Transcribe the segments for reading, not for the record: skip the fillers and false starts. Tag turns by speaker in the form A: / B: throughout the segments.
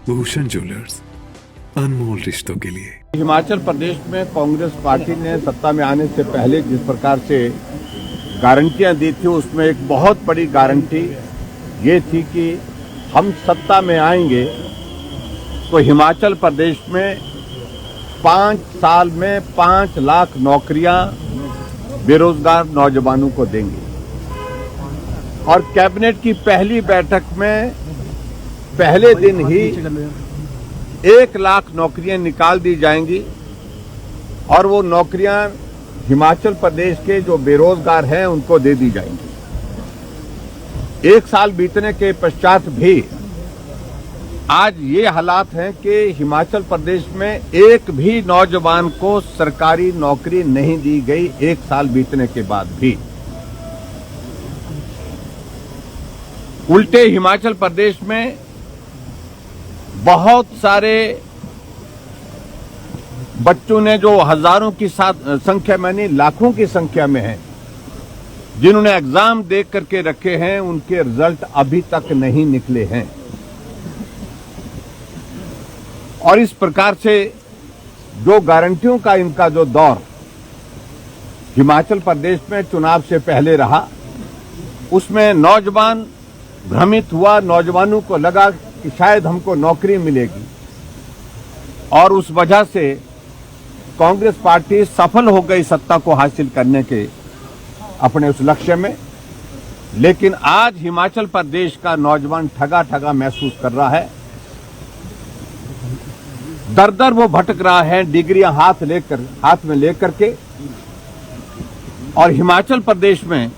A: Bhushan jewellers, अनमोल रिश्तों के लिए।
B: हिमाचल प्रदेश में कांग्रेस पार्टी ने सत्ता में आने से पहले जिस प्रकार से गारंटियां दी थी, उसमें एक बहुत बड़ी गारंटी ये थी कि हम सत्ता में आएंगे तो हिमाचल प्रदेश में 5 साल में 5 लाख नौकरियां बेरोजगार नौजवानों को देंगे। और कैबिनेट की पहली बैठक में पहले दिन ही 1 लाख नौकरियां निकाल दी जाएंगी और वो नौकरियां हिमाचल प्रदेश के जो बेरोजगार हैं उनको दे दी जाएंगी। 1 साल बीतने के पश्चात भी आज ये हालात हैं कि हिमाचल प्रदेश में एक भी नौजवान को सरकारी नौकरी नहीं दी गई। 1 साल बीतने के बाद भी उल्टे हिमाचल प्रदेश में बहुत सारे बच्चों ने, जो हजारों की संख्या में नहीं लाखों की संख्या में हैं, जिन्होंने एग्जाम दे करके रखे हैं, उनके रिजल्ट अभी तक नहीं निकले हैं। और इस प्रकार से जो गारंटियों का इनका जो दौर हिमाचल प्रदेश में चुनाव से पहले रहा, उसमें नौजवान भ्रमित हुआ। नौजवानों को लगा कि शायद हमको नौकरी मिलेगी और उस वजह से कांग्रेस पार्टी सफल हो गई सत्ता को हासिल करने के अपने उस लक्ष्य में। लेकिन आज हिमाचल प्रदेश का नौजवान ठगा ठगा महसूस कर रहा है। दर दर वो भटक रहा है डिग्रियां हाथ में लेकर के। और हिमाचल प्रदेश में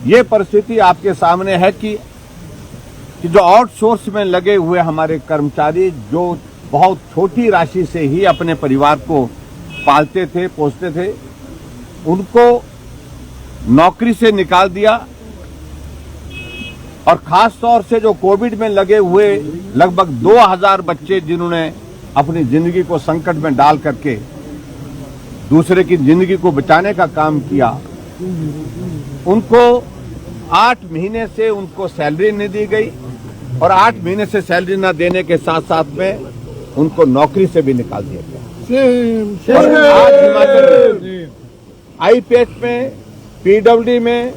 B: ये परिस्थिति आपके सामने है कि जो आउटसोर्स में लगे हुए हमारे कर्मचारी, जो बहुत छोटी राशि से ही अपने परिवार को पालते थे, पोसते थे, उनको नौकरी से निकाल दिया। और खास तौर से जो कोविड में लगे हुए लगभग 2000 बच्चे, जिन्होंने अपनी जिंदगी को संकट में डाल करके दूसरे की जिंदगी को बचाने का काम किया, उनको 8 महीने से उनको सैलरी नहीं दी गई। और 8 महीने से सैलरी न देने के साथ साथ में उनको नौकरी से भी निकाल दिया गया। और आज हिमाचल में आईपीएच में, पीडब्ल्यूडी में,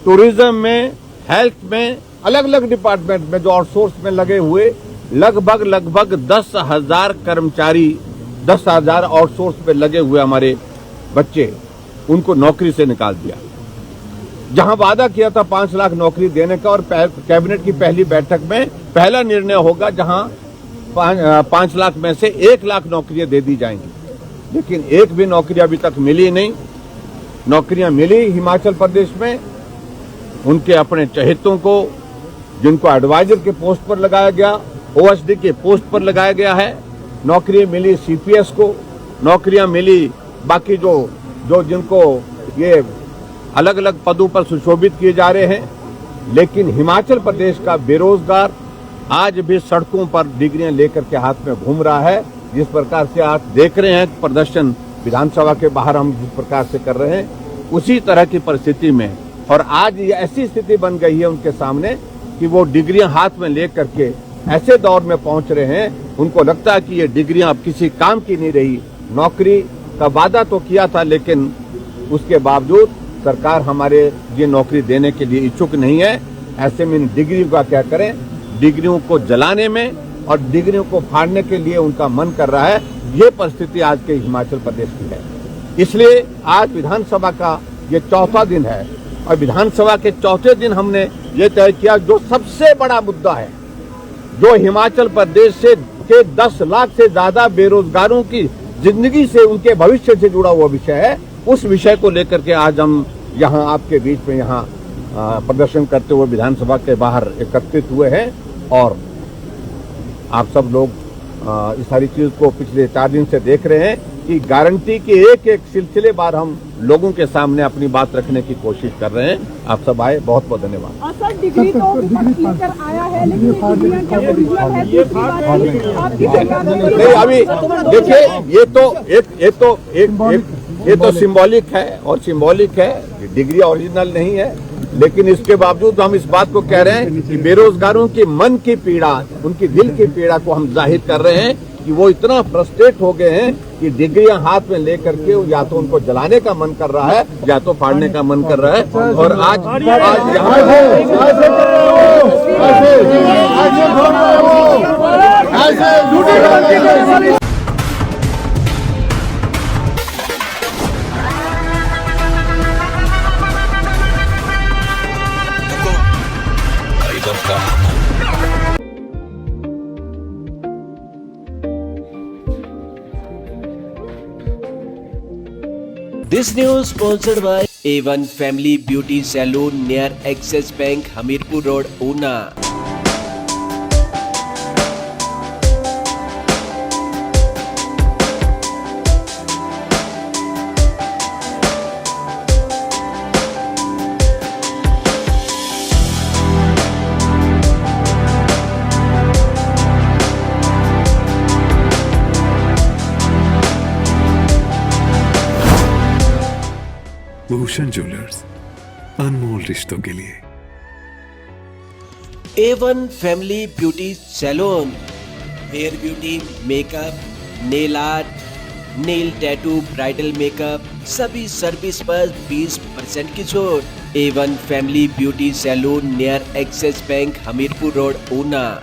B: टूरिज्म में, हेल्थ में, अलग अलग डिपार्टमेंट में जो आउटसोर्स में लगे हुए लगभग 10,000 कर्मचारी, 10,000 आउटसोर्स में लगे हुए हमारे बच्चे, उनको नौकरी से निकाल दिया। जहां वादा किया था 5 लाख नौकरी देने का, और कैबिनेट की पहली बैठक में पहला निर्णय होगा जहां 5 लाख में से 1 लाख नौकरियां दे दी जाएंगी। लेकिन एक भी नौकरी अभी तक मिली नहीं। नौकरियां मिली हिमाचल प्रदेश में उनके अपने चहेतों को, जिनको एडवाइजर के पोस्ट पर लगाया गया, ओएसडी के पोस्ट पर लगाया गया है। नौकरी मिली सीपीएस को, नौकरियां मिली बाकी जो जिनको ये अलग अलग पदों पर सुशोभित किए जा रहे हैं। लेकिन हिमाचल प्रदेश का बेरोजगार आज भी सड़कों पर डिग्रियां लेकर के हाथ में घूम रहा है। जिस प्रकार से आज देख रहे हैं प्रदर्शन विधानसभा के बाहर हम जिस प्रकार से कर रहे हैं, उसी तरह की परिस्थिति में, और आज ये ऐसी स्थिति बन गई है उनके सामने कि वो डिग्रियां हाथ में लेकर के ऐसे दौर में पहुंच रहे हैं, उनको लगता है कि ये डिग्रियां अब किसी काम की नहीं रही। नौकरी का वादा तो किया था, लेकिन उसके बावजूद सरकार हमारे ये नौकरी देने के लिए इच्छुक नहीं है। ऐसे में डिग्री का क्या करें, डिग्रियों को जलाने में और डिग्रियों को फाड़ने के लिए उनका मन कर रहा है। ये परिस्थिति आज के हिमाचल प्रदेश की है। इसलिए आज विधानसभा का ये 4था दिन है, और विधानसभा के 4थे दिन हमने ये तय किया, जो सबसे बड़ा मुद्दा है, जो हिमाचल प्रदेश से के 10 लाख से ज्यादा बेरोजगारों की जिंदगी से, उनके भविष्य से जुड़ा हुआ विषय है, उस विषय को लेकर के आज हम यहाँ आपके बीच में यहाँ प्रदर्शन करते हुए विधानसभा के बाहर एकत्रित हुए हैं। और आप सब लोग इस सारी चीज को पिछले 4 दिन से देख रहे हैं कि गारंटी के एक एक सिलसिले बार हम लोगों के सामने अपनी बात रखने की कोशिश कर रहे हैं। आप सब आए, बहुत बहुत धन्यवाद।
C: सर, डिग्री तो विपक्ष लेकर आया है, लेकिन
B: नहीं, अभी देखिए, ये तो सिंबॉलिक है, और सिंबॉलिक है, डिग्री ओरिजिनल नहीं है। लेकिन इसके बावजूद हम इस बात को कह रहे हैं कि बेरोजगारों के मन की पीड़ा, उनकी दिल की पीड़ा को हम जाहिर कर रहे हैं कि वो इतना फ्रस्ट्रेट हो गए हैं कि डिग्रियां हाथ में लेकर के या तो उनको जलाने का मन कर रहा है या तो फाड़ने का मन कर रहा है। और आज यहाँ
D: This news sponsored by A1 Family Beauty Salon near Axis Bank, Hamirpur Road, Una.
A: Bhushan jewellers, अनमोल रिश्तों के लिए।
D: A1 Family Beauty Salon, hair beauty, makeup, nail art, nail tattoo, bridal makeup, सभी सर्विस पर 20% की छूट। A1 Family Beauty Salon near axis bank, Hamirpur road, Una.